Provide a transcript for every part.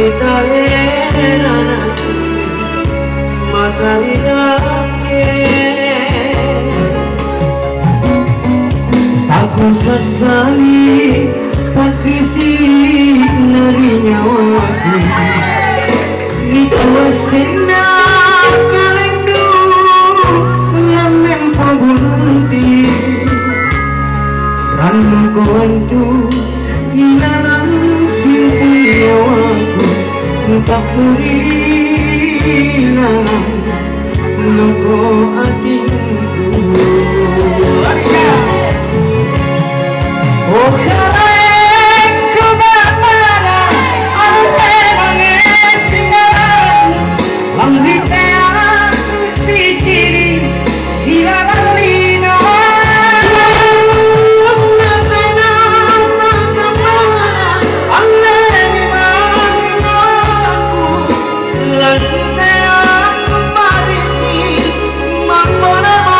Aku sesali patrisi dari nyawaku di kawasena kalendu yang memang bunti ranu kawanku di dalam simpu nyawaku tak berilang noko adinku. Oh kalian kemana oleh mengesingan lambitan si ciri hilang lina kemana oleh mengaku lambitan kembali si mamona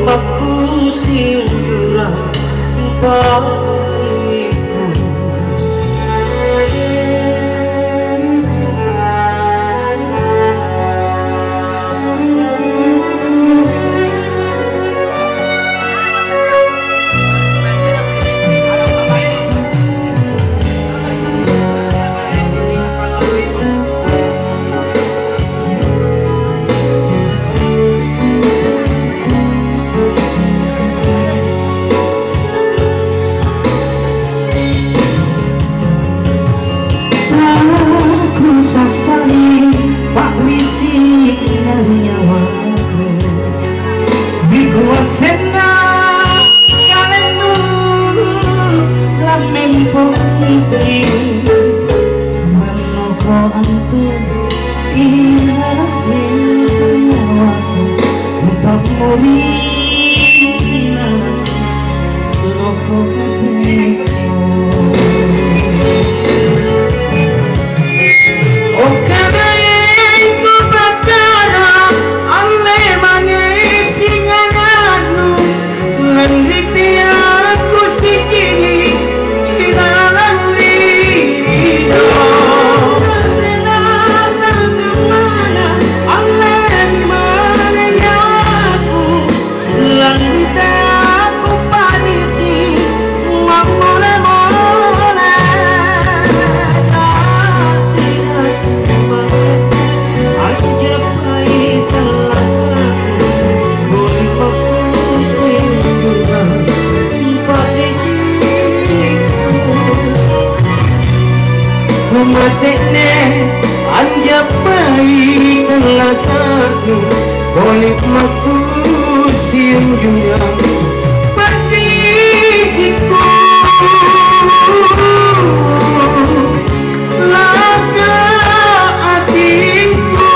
aku singgurah pasiku anjap baik telah satu boleh matu sinjungnya partisiku laga hatiku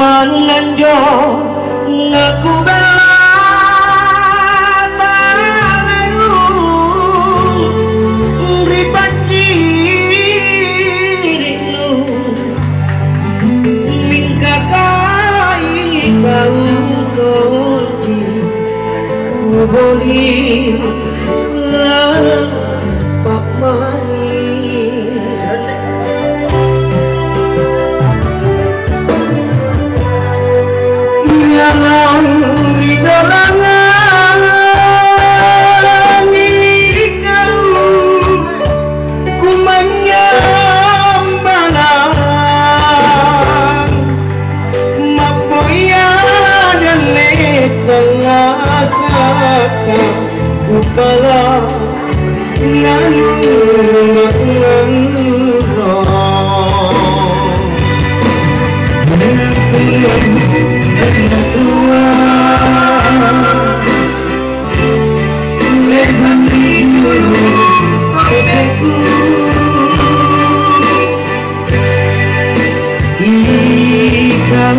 menanjo ngaku bela talenu ribaci dinu mingkakai bau toji ngoli lah pak mani di dolangan ikau ku menyambalang mapoya dan tengah saka ku pala nganung Pepeku ikan